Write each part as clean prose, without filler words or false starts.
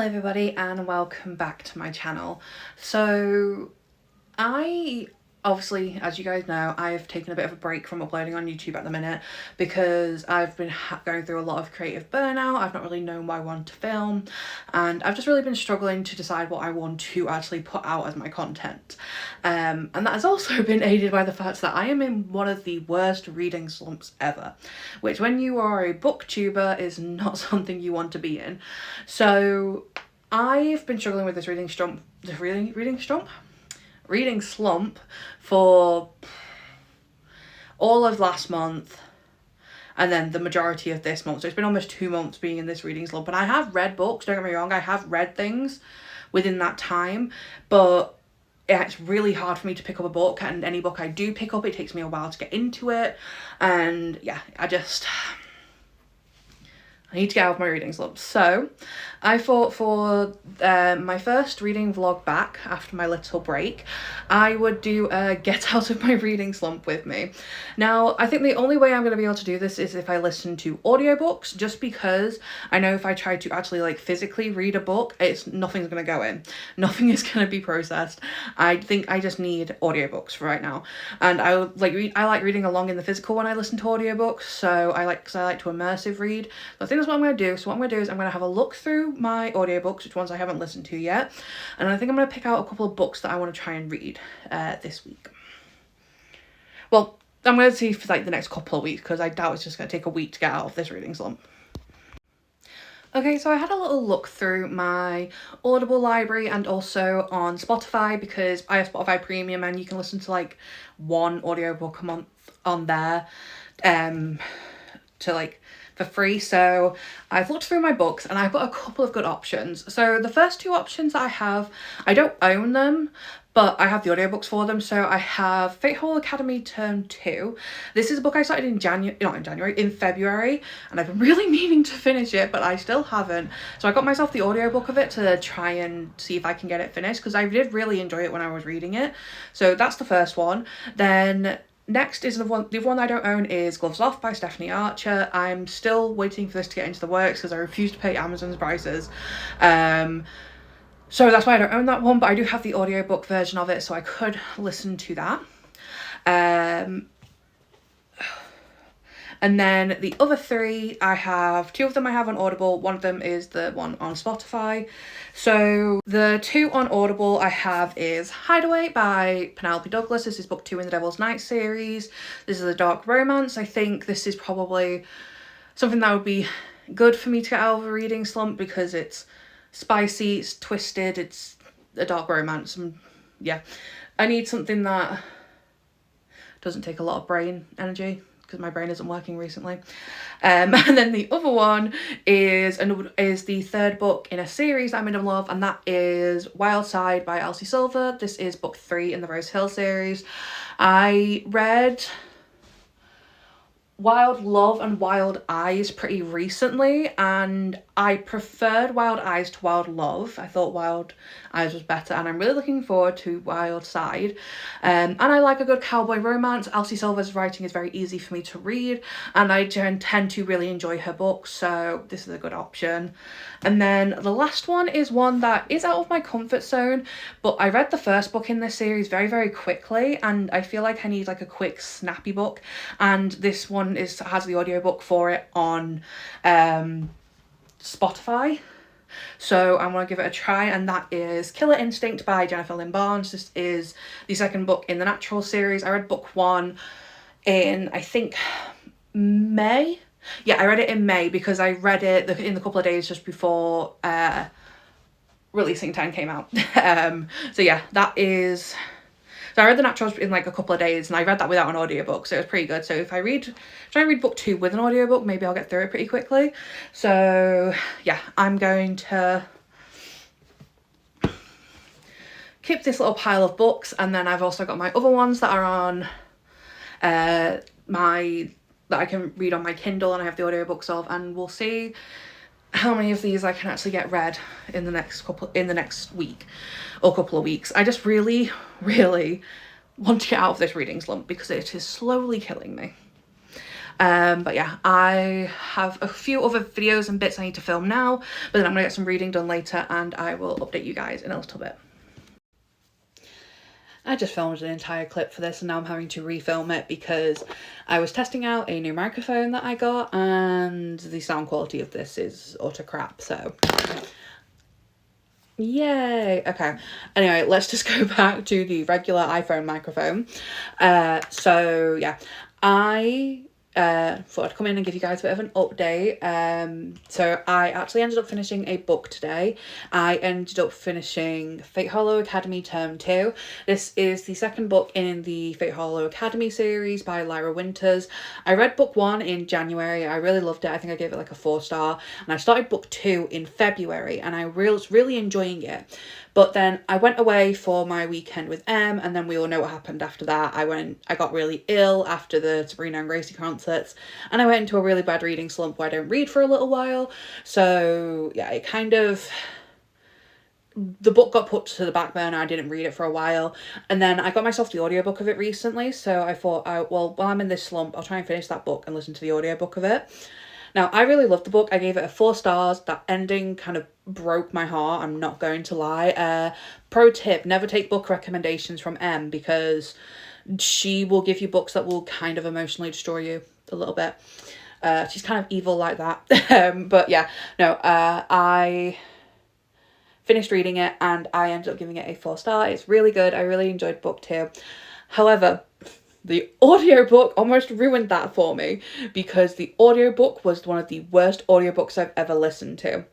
everybody and welcome back to my channel. So I obviously, as you guys know, I've taken a bit of a break from uploading on YouTube at the minute because I've been going through a lot of creative burnout. I've not really known what I want to film, and I've just really been struggling to decide what I want to actually put out as my content. And that has also been aided by the fact that I am in one of the worst reading slumps ever, which when you are a booktuber is not something you want to be in. So I've been struggling with this reading slump for all of last month and then the majority of this month. So it's been almost 2 months being in this reading slump, and I have read books, don't get me wrong, I have read things within that time, but it's really hard for me to pick up a book, and any book I do pick up, it takes me a while to get into it. And yeah, I need to get out of my reading slump. So I thought for my first reading vlog back after my little break, I would do a get out of my reading slump with me. Now, I think the only way I'm going to be able to do this is if I listen to audiobooks, just because I know if I try to actually like physically read a book, nothing's going to go in. Nothing is going to be processed. I think I just need audiobooks for right now. And I like reading along in the physical when I listen to audiobooks, so I like to immersive read. So I think that's what I'm going to do. So what I'm going to do is I'm going to have a look through my audiobooks, which ones I haven't listened to yet, and I think I'm going to pick out a couple of books that I want to try and read this week. Well, I'm going to see for like the next couple of weeks, because I doubt it's just going to take a week to get out of this reading slump. Okay, so I had a little look through my Audible library and also on Spotify, because I have Spotify Premium and you can listen to like one audiobook a month on there for free. So I've looked through my books and I've got a couple of good options. So the first two options I have, I don't own them, but I have the audiobooks for them. So I have Fable Academy Term 2. This is a book I started in February, and I've been really meaning to finish it, but I still haven't. So I got myself the audiobook of it to try and see if I can get it finished, because I did really enjoy it when I was reading it. So that's the first one. Then next is the one I don't own is Gloves Off by Stephanie Archer. I'm still waiting for this to get into the works because I refuse to pay Amazon's prices. So that's why I don't own that one, but I do have the audiobook version of it, so I could listen to that. And then the other three, I have two of them I have on Audible. One of them is the one on Spotify. So the two on Audible I have is Hideaway by Penelope Douglas. This is book 2 in the Devil's Night series. This is a dark romance. I think this is probably something that would be good for me to get out of a reading slump, because it's spicy, it's twisted, it's a dark romance. And yeah, I need something that doesn't take a lot of brain energy, because my brain isn't working recently. And then the other one is the third book in a series I'm in love, and that is Wild Side by Elsie Silver. This is book 3 in the Rose Hill series. I read Wild Love and Wild Eyes pretty recently, and I preferred Wild Eyes to Wild Love. I thought Wild Eyes was better, and I'm really looking forward to Wild Side. And I like a good cowboy romance. Elsie Silver's writing is very easy for me to read, and I tend to really enjoy her books, so this is a good option. And then the last one is one that is out of my comfort zone, but I read the first book in this series very, very quickly, and I feel like I need like a quick, snappy book, and this one has the audiobook for it on Spotify. So I'm going to give it a try, and that is Killer Instinct by Jennifer Lynn Barnes. This is the second book in the Natural series. I read book 1 in, I think, May. Yeah, I read it in May because I read it in the couple of days just before releasing time came out. So yeah, so I read The Naturals in like a couple of days, and I read that without an audiobook, so it was pretty good. So if I try and read book 2 with an audiobook, maybe I'll get through it pretty quickly. So yeah, I'm going to keep this little pile of books, and then I've also got my other ones that are on that I can read on my Kindle, and I have the audiobooks of, and we'll see how many of these I can actually get read in the next week or couple of weeks. I just really, really want to get out of this reading slump because it is slowly killing me. But yeah, I have a few other videos and bits I need to film now, but then I'm gonna get some reading done later and I will update you guys in a little bit. I just filmed an entire clip for this and now I'm having to refilm it because I was testing out a new microphone that I got and the sound quality of this is utter crap, so yay. Okay, anyway, let's just go back to the regular iPhone microphone. So yeah, I thought I'd come in and give you guys a bit of an update. So I actually ended up finishing a book today. I ended up finishing Fate Hollow Academy Term 2. This is the second book in the Fate Hollow Academy series by Lyra Winters. I read book 1 in January. I really loved it. I think I gave it like a 4-star. And I started book 2 in February and I was really enjoying it. But then I went away for my weekend with Em, and then we all know what happened after that. I got really ill after the Sabrina and Gracie concerts, and I went into a really bad reading slump where I don't read for a little while. So yeah, it kind of, the book got put to the back burner. I didn't read it for a while, and then I got myself the audiobook of it recently, so I thought, well, while I'm in this slump, I'll try and finish that book and listen to the audiobook of it. Now, I really loved the book. I gave it a 4 stars. That ending kind of broke my heart, I'm not going to lie. Pro tip, never take book recommendations from Em because she will give you books that will kind of emotionally destroy you a little bit. She's kind of evil like that. But yeah, no, I finished reading it and I ended up giving it a 4-star. It's really good. I really enjoyed book 2. However, the audiobook almost ruined that for me because the audiobook was one of the worst audiobooks I've ever listened to.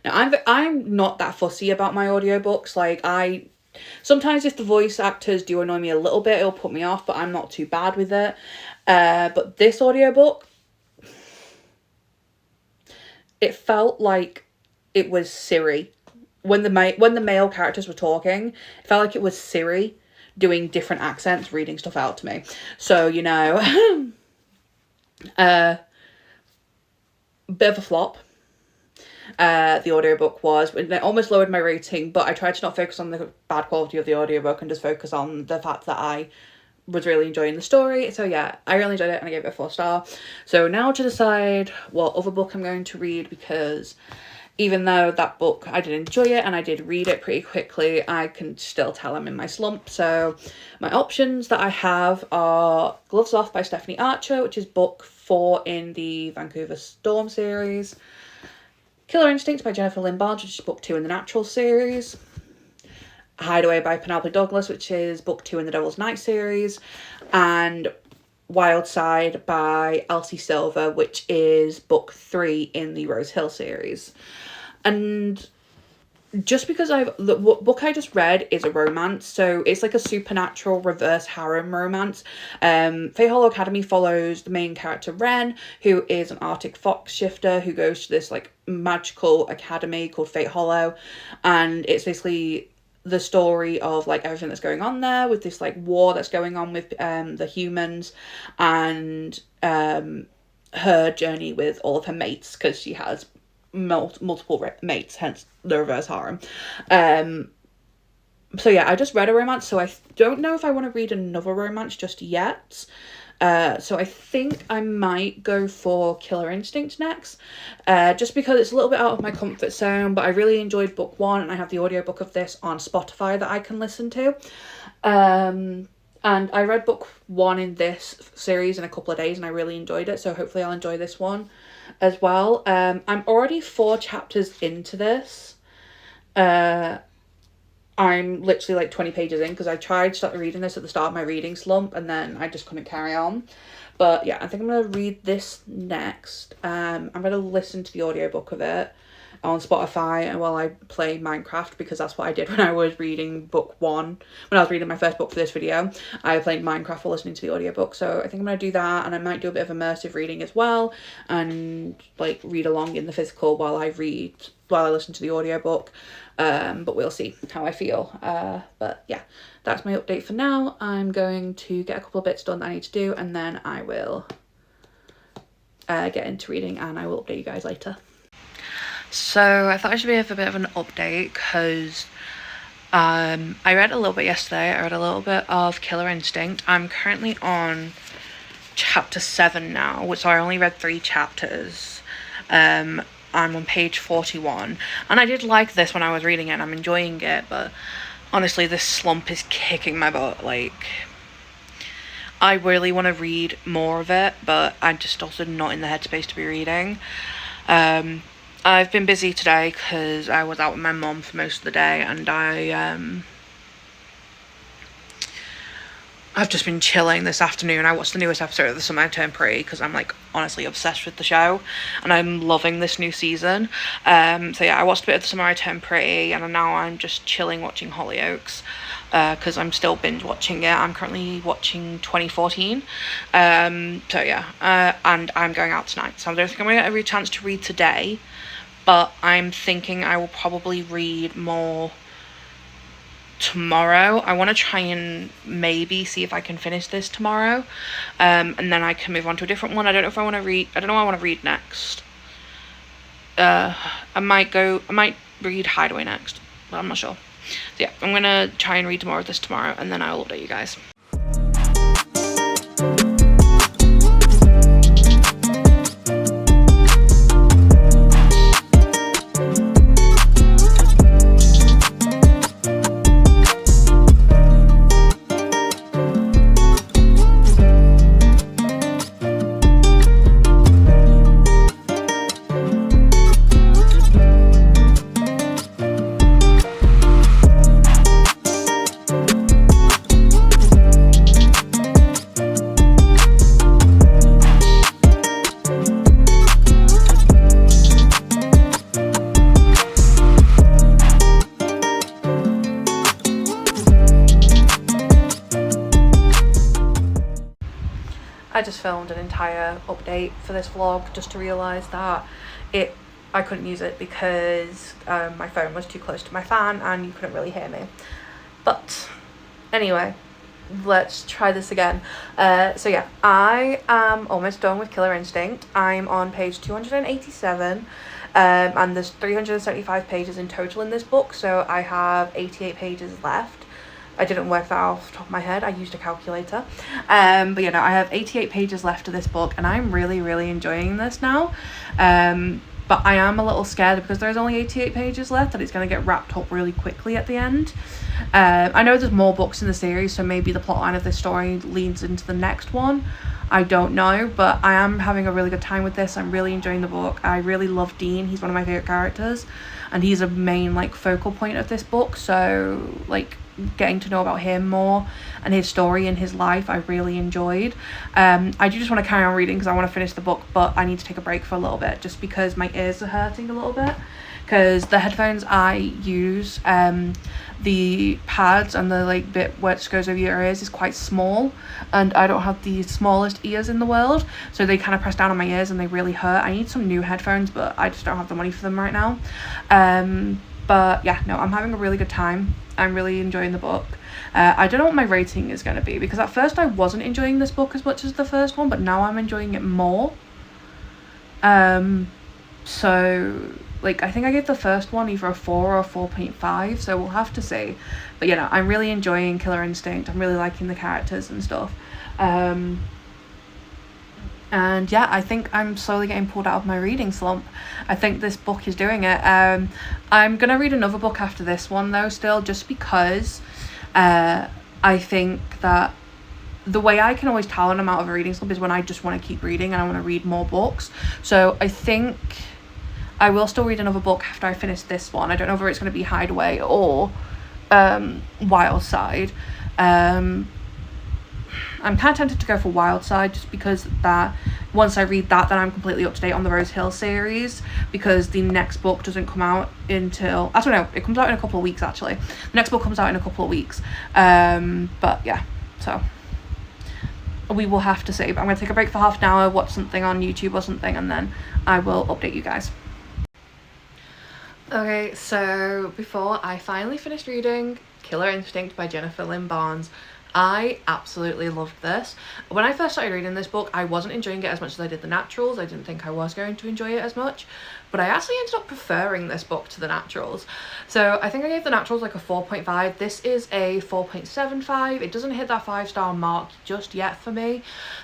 Now, I'm not that fussy about my audiobooks. Like, sometimes if the voice actors do annoy me a little bit, it'll put me off, but I'm not too bad with it. But this audiobook, it felt like it was Siri. When the male characters were talking, it felt like it was Siri doing different accents, reading stuff out to me. So, you know, bit of a flop. The audiobook was, it almost lowered my rating, but I tried to not focus on the bad quality of the audiobook and just focus on the fact that I was really enjoying the story. So yeah, I really enjoyed it and I gave it a 4-star. So now to decide what other book I'm going to read, because even though that book, I did enjoy it and I did read it pretty quickly, I can still tell I'm in my slump. So my options that I have are Gloves Off by Stephanie Archer, which is book 4 in the Vancouver Storm series. Killer Instincts by Jennifer Lynn Barnes, which is book 2 in the Natural series. Hideaway by Penelope Douglas, which is book 2 in the Devil's Night series. And Wild Side by Elsie Silver, which is book 3 in the Rose Hill series. And just because the book I just read is a romance, so it's like a supernatural reverse harem romance. Fate Hollow Academy follows the main character Ren, who is an Arctic fox shifter who goes to this like magical academy called Fate Hollow, and it's basically the story of like everything that's going on there with this like war that's going on with the humans, and her journey with all of her mates, because she has multiple mates, hence the reverse harem. So yeah, I just read a romance, so I don't know if I want to read another romance just yet. So I think I might go for Killer Instinct next, just because it's a little bit out of my comfort zone, but I really enjoyed book 1 and I have the audiobook of this on Spotify that I can listen to. And I read book 1 in this series in a couple of days and I really enjoyed it, so hopefully I'll enjoy this one as well. I'm already 4 chapters into this. I'm literally like 20 pages in because I tried to start reading this at the start of my reading slump and then I just couldn't carry on. But yeah, I think I'm going to read this next. I'm going to listen to the audiobook of it on Spotify and while I play Minecraft, because that's what I did when I was reading book 1. When I was reading my first book for this video, I played Minecraft while listening to the audiobook. So I think I'm going to do that, and I might do a bit of immersive reading as well and like read along in the physical while I listen to the audiobook. But we'll see how I feel. But yeah, that's my update for now. I'm going to get a couple of bits done that I need to do, and then I will get into reading and I will update you guys later. So I thought I should have a bit of an update because I read a little bit yesterday. I read a little bit of Killer Instinct. I'm currently on chapter 7 now, so I only read 3 chapters. I'm on page 41, and I did like this when I was reading it, and I'm enjoying it, but honestly, this slump is kicking my butt. Like, I really want to read more of it, but I'm just also not in the headspace to be reading. I've been busy today because I was out with my mum for most of the day, and I've just been chilling this afternoon. I watched the newest episode of The Summer I Turned Pretty because I'm like honestly obsessed with the show, and I'm loving this new season. So yeah, I watched a bit of The Summer I Turned Pretty, and now I'm just chilling watching Hollyoaks because I'm still binge watching it. I'm currently watching 2014. So yeah, and I'm going out tonight, so I don't think I'm gonna get every chance to read today, but I'm thinking I will probably read more tomorrow. I want to try and maybe see if I can finish this tomorrow, and then I can move on to a different one. I don't know what I want to read next. I might read Hideaway next, but I'm not sure. So yeah, I'm gonna try and read more of this tomorrow, and then I'll update you guys. I just filmed an entire update for this vlog just to realise that I couldn't use it because my phone was too close to my fan and you couldn't really hear me. But anyway, let's try this again. So yeah, I am almost done with Killer Instinct. I'm on page 287, and there's 375 pages in total in this book, so I have 88 pages left. I didn't work that off the top of my head. I used a calculator. But you know, I have 88 pages left of this book, and I'm really, really enjoying this now. But I am a little scared because there's only 88 pages left, that it's going to get wrapped up really quickly at the end. I know there's more books in the series, so maybe the plotline of this story leads into the next one. I don't know, but I am having a really good time with this. I'm really enjoying the book. I really love Dean. He's one of my favourite characters, and he's a main like focal point of this book, so like getting to know about him more and his story and his life I really enjoyed. I do just want to carry on reading because I want to finish the book, but I need to take a break for a little bit just because my ears are hurting a little bit, because the headphones I use, the pads and the like bit which goes over your ears is quite small, and I don't have the smallest ears in the world, so they kind of press down on my ears and they really hurt. I need some new headphones, but I just don't have the money for them right now. But yeah, no, I'm having a really good time. I'm really enjoying the book. I don't know what my rating is going to be, because at first I wasn't enjoying this book as much as the first one, but now I'm enjoying it more. So like I think I gave the first one either a 4 or a 4.5, so we'll have to see. But you know, I'm really enjoying Killer Instinct. I'm really liking the characters and stuff. And yeah, I think I'm slowly getting pulled out of my reading slump. I think this book is doing it. I'm gonna read another book after this one though, still, just because I think that the way I can always tell when I'm out of a reading slump is when I just want to keep reading and I want to read more books. So I think I will still read another book after I finish this one. I don't know whether it's going to be Hideaway or Wild Side. I'm kind of tempted to go for Wild Side, just because that once I read that, then I'm completely up to date on the Rose Hill series, because the next book doesn't come out until, I don't know, it comes out in a couple of weeks actually. The next book comes out in a couple of weeks. But yeah, so we will have to see. But I'm going to take a break for half an hour, watch something on YouTube or something, and then I will update you guys. Okay, so before I finally finished reading Killer Instinct by Jennifer Lynn Barnes, I absolutely loved this. When I first started reading this book, I wasn't enjoying it as much as I did The Naturals. I didn't think I was going to enjoy it as much, but I actually ended up preferring this book to The Naturals. So I think I gave The Naturals like a 4.5. This is a 4.75. It doesn't hit that 5-star mark just yet for me,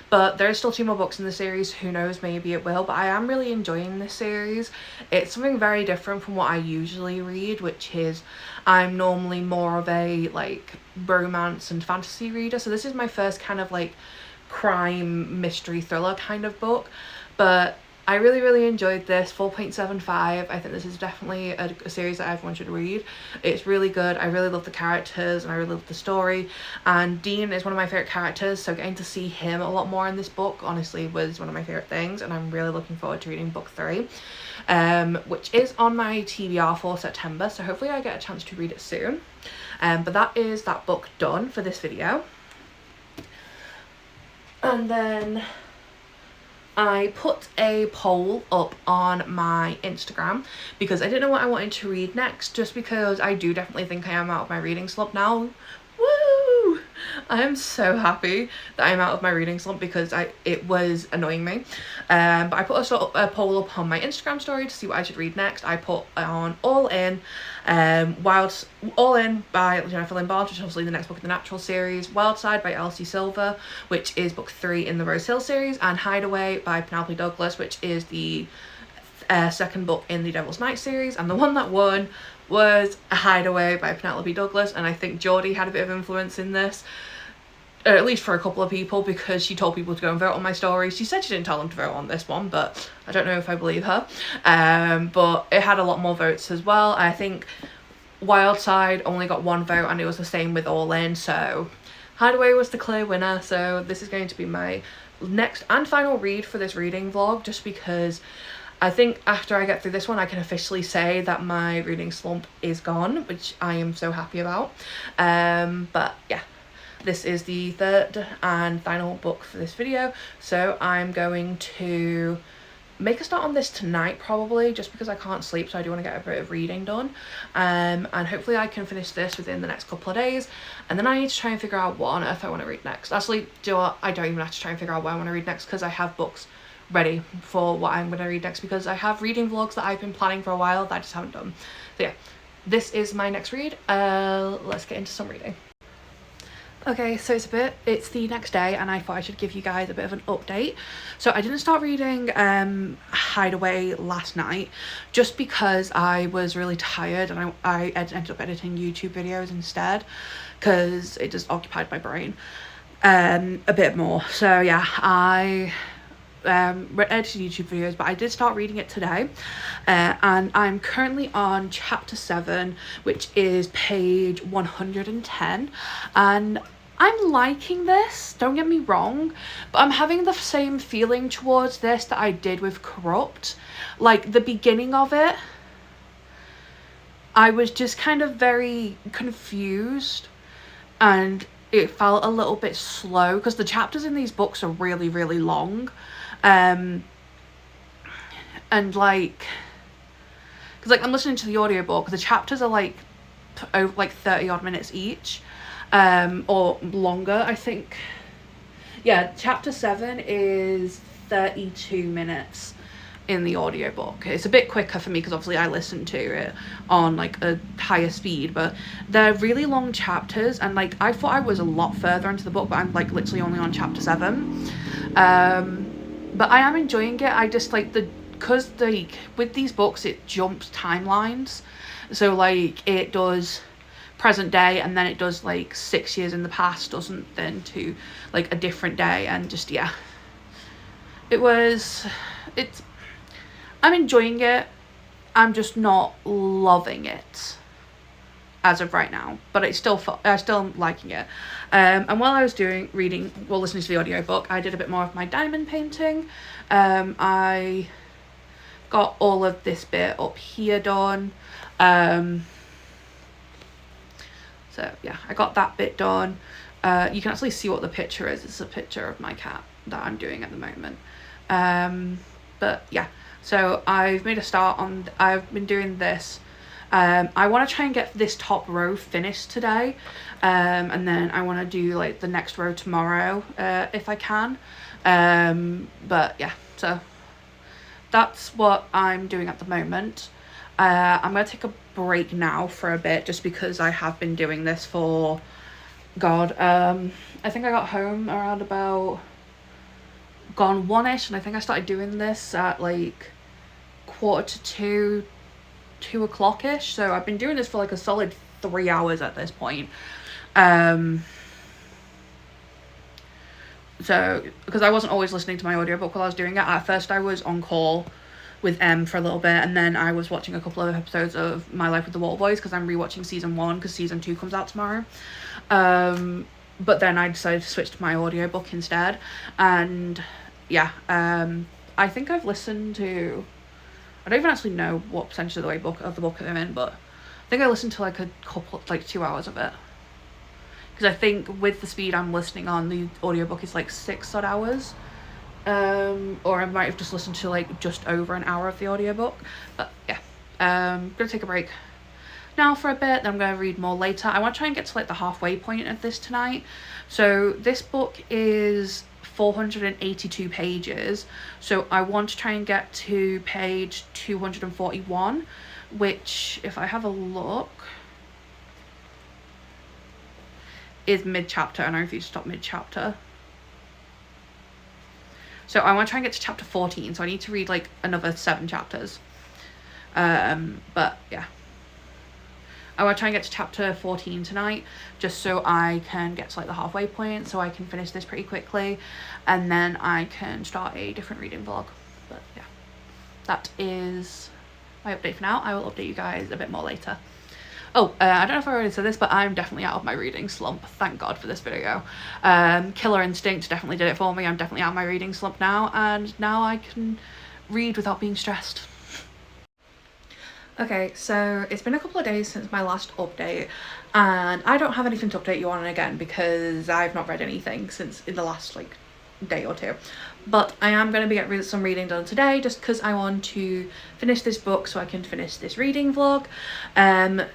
but there's still 2 more books in the series. Who knows, maybe it will, but I am really enjoying this series. It's something very different from what I usually read, which is I'm normally more of a like romance and fantasy reader, so this is my first kind of like crime mystery thriller kind of book, but I really enjoyed this. 4.75. I think this is definitely a series that everyone should read. It's really good. I really love the characters and I really love the story, and Dean is one of my favorite characters, so getting to see him a lot more in this book honestly was one of my favorite things, and I'm really looking forward to reading book 3, which is on my TBR for September, so hopefully I get a chance to read it soon. But that is that book done for this video. And then I put a poll up on my Instagram because I didn't know what I wanted to read next, just because I do definitely think I am out of my reading slump now. Woo! I am so happy that I'm out of my reading slump because it was annoying me. But I put a poll up on my Instagram story to see what I should read next. I put on All In, All In by Jennifer Lynn Barnes, which is obviously the next book in the Natural series, Wildside by Elsie Silver, which is book 3 in the Rose Hill series, and Hideaway by Penelope Douglas, which is the second book in the Devil's Night series, and the one that won was Hideaway by Penelope Douglas, and I think Geordie had a bit of influence in this, or at least for a couple of people, because she told people to go and vote on my story. She said she didn't tell them to vote on this one, but I don't know if I believe her. But it had a lot more votes as well. I think Wildside only got 1 vote, and it was the same with All In, so Hideaway was the clear winner. So this is going to be my next and final read for this reading vlog, just because I think after I get through this one I can officially say that my reading slump is gone, which I am so happy about. But yeah, this is the 3rd and final book for this video, so I'm going to make a start on this tonight probably, just because I can't sleep, so I do want to get a bit of reading done, and hopefully I can finish this within the next couple of days, and then I need to try and figure out what on earth I want to read next. Actually, do you know what? I don't even have to try and figure out what I want to read next, because I have books ready for what I'm going to read next, because I have reading vlogs that I've been planning for a while that I just haven't done. So yeah, this is my next read. Let's get into some reading. Okay, so it's the next day, and I thought I should give you guys a bit of an update. So I didn't start reading Hideaway last night, just because I was really tired, and I ended up editing YouTube videos instead, because it just occupied my brain a bit more. So yeah, I edited YouTube videos, but I did start reading it today, and I'm currently on chapter 7, which is page 110, and I'm liking this, don't get me wrong, but I'm having the same feeling towards this that I did with Corrupt. Like, the beginning of it, I was just kind of very confused, and it felt a little bit slow, because the chapters in these books are really long. And like, because like I'm listening to the audiobook, the chapters are like 30 odd minutes each, or longer, I think. Yeah, chapter 7 is 32 minutes in the audiobook. It's a bit quicker for me because obviously I listen to it on like a higher speed, but they're really long chapters, and like I thought I was a lot further into the book, but I'm like literally only on chapter 7. But I am enjoying it. I just like because like with these books it jumps timelines, so like it does present day and then it does like 6 years in the past or something to like a different day, and just yeah, I'm enjoying it. I'm just not loving it as of right now, but I still am liking it. And while I was listening to the audiobook, I did a bit more of my diamond painting. I got all of this bit up here done. So yeah, I got that bit done. You can actually see what the picture is. It's a picture of my cat that I'm doing at the moment. But yeah, so I've made a start on, I've been doing this I want to try and get this top row finished today, and then I want to do like the next row tomorrow, if I can. But yeah, so that's what I'm doing at the moment. I'm gonna take a break now for a bit, just because I have been doing this for God. I think I got home around about gone one-ish, and I think I started doing this at like 1:45, 2 o'clock-ish. So I've been doing this for like a solid 3 hours at this point. So because I wasn't always listening to my audiobook while I was doing it. At first I was on call with M for a little bit, and then I was watching a couple of episodes of My Life with the Waterboys, because I'm rewatching season 1 because season 2 comes out tomorrow. But then I decided to switch to my audiobook instead, and yeah, I think I've listened to, I don't even actually know what percentage of the book I'm in, but I think I listened to like a couple, like 2 hours of it, because I think with the speed I'm listening on, the audiobook is like 6 odd hours, or I might have just listened to like just over an hour of the audiobook. But yeah, I'm gonna take a break now for a bit, then I'm going to read more later. I want to try and get to like the halfway point of this tonight. So this book is 482 pages, so I want to try and get to page 241, which, if I have a look, is mid-chapter, and I refuse to stop mid-chapter. So I want to try and get to chapter 14, so I need to read like another 7 chapters. But yeah, I want to try and get to chapter 14 tonight, just so I can get to like the halfway point, so I can finish this pretty quickly, and then I can start a different reading vlog. But yeah, that is my update for now. I will update you guys a bit more later. Oh, I don't know if I already said this, but I'm definitely out of my reading slump. Thank God for this video. Killer Instinct definitely did it for me. I'm definitely out of my reading slump now, and now I can read without being stressed. Okay, so it's been a couple of days since my last update, and I don't have anything to update you on again because I've not read anything since in the last like day or two. But I am going to get some reading done today, just because I want to finish this book so I can finish this reading vlog.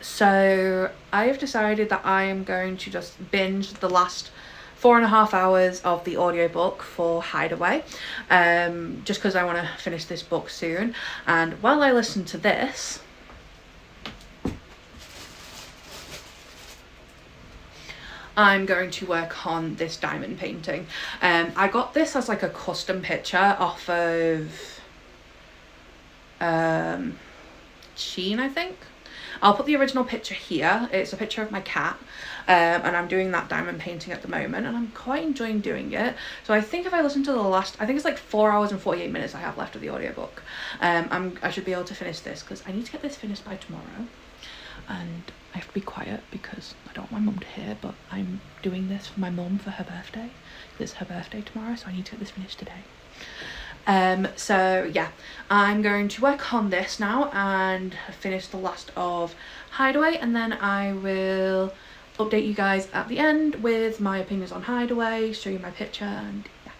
So I have decided that I am going to just binge the last 4.5 hours of the audiobook for Hideaway, just because I want to finish this book soon. And while I listen to this, I'm going to work on this diamond painting. I got this as like a custom picture off of Shein, I think. I'll put the original picture here. It's a picture of my cat, and I'm doing that diamond painting at the moment, and I'm quite enjoying doing it. So I think if I listen to the last, I think it's like 4 hours and 48 minutes I have left of the audiobook, I should be able to finish this, because I need to get this finished by tomorrow. And I have to be quiet because I don't want my mum to hear, but I'm doing this for my mum for her birthday. It's her birthday tomorrow, so I need to get this finished today. So yeah, I'm going to work on this now and finish the last of Hideaway, and then I will update you guys at the end with my opinions on Hideaway, show you my picture, and yeah.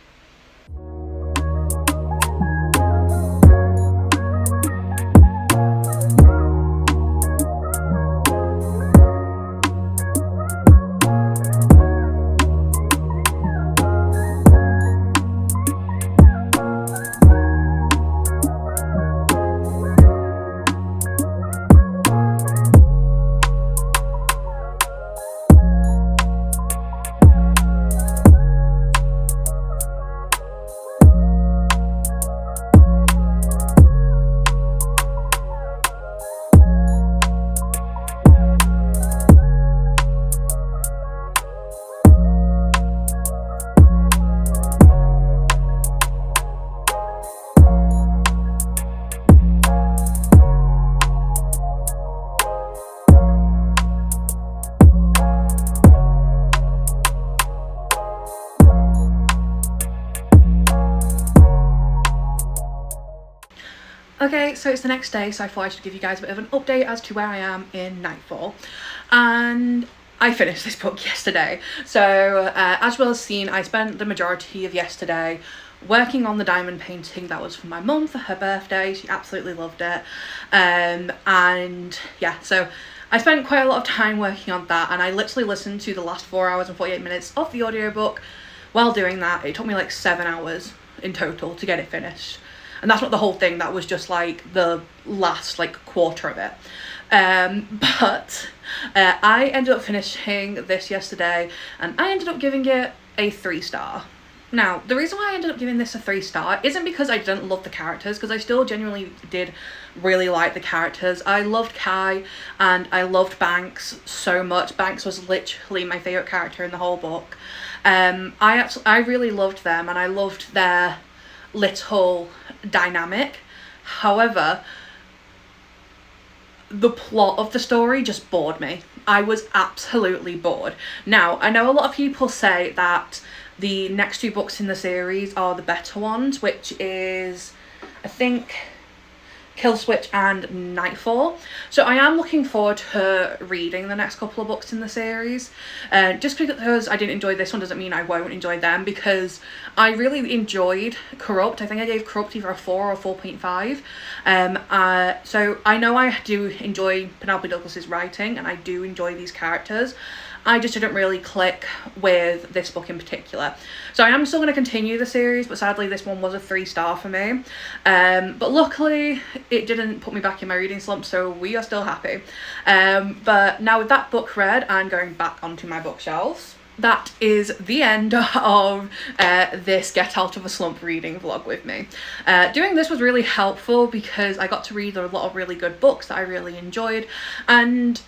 Okay, so it's the next day, so I thought I should give you guys a bit of an update as to where I am in Nightfall. And I finished this book yesterday. So as well as seen, I spent the majority of yesterday working on the diamond painting that was for my mum for her birthday. She absolutely loved it. And yeah, so I spent quite a lot of time working on that, and I literally listened to the last 4 hours and 48 minutes of the audiobook. While doing that, it took me like 7 hours in total to get it finished. And that's not the whole thing, that was just like the last like quarter of it. But I ended up finishing this yesterday, and I ended up giving it a 3-star. Now, the reason why I ended up giving this a 3-star isn't because I didn't love the characters, because I still genuinely did really like the characters. I loved Kai and I loved Banks so much. Banks was literally my favourite character in the whole book. I really loved them, and I loved their little dynamic. However, the plot of the story just bored me. I was absolutely bored. Now, I know a lot of people say that the next 2 books in the series are the better ones, which is, I think, Kill Switch and Nightfall. So I am looking forward to reading the next couple of books in the series. Just because I didn't enjoy this one doesn't mean I won't enjoy them, because I really enjoyed Corrupt. I think I gave Corrupt either a 4 or 4.5. So I know I do enjoy Penelope Douglas's writing, and I do enjoy these characters. I just didn't really click with this book in particular. So I am still going to continue the series, but sadly this one was a 3-star for me. But luckily it didn't put me back in my reading slump, so we are still happy. But now with that book read, I'm going back onto my bookshelves. That is the end of this Get Out of a Slump reading vlog with me. Doing this was really helpful because I got to read a lot of really good books that I really enjoyed, and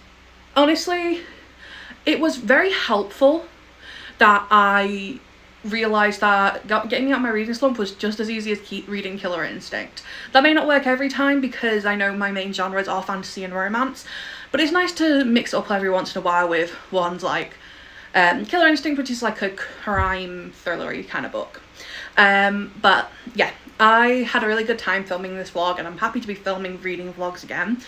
honestly, it was very helpful that I realised that getting me out of my reading slump was just as easy as reading Killer Instinct. That may not work every time because I know my main genres are fantasy and romance, but it's nice to mix it up every once in a while with ones like Killer Instinct, which is like a crime thriller-y kind of book. But yeah, I had a really good time filming this vlog, and I'm happy to be filming reading vlogs again.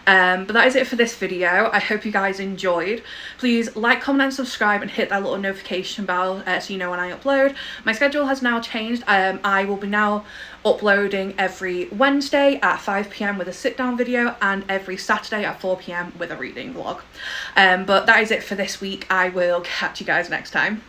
But that is it for this video. I hope you guys enjoyed. Please like, comment and subscribe, and hit that little notification bell so you know when I upload. My schedule has now changed. I will be now uploading every Wednesday at 5 PM with a sit down video, and every Saturday at 4 PM with a reading vlog. But that is it for this week. I will catch you guys next time.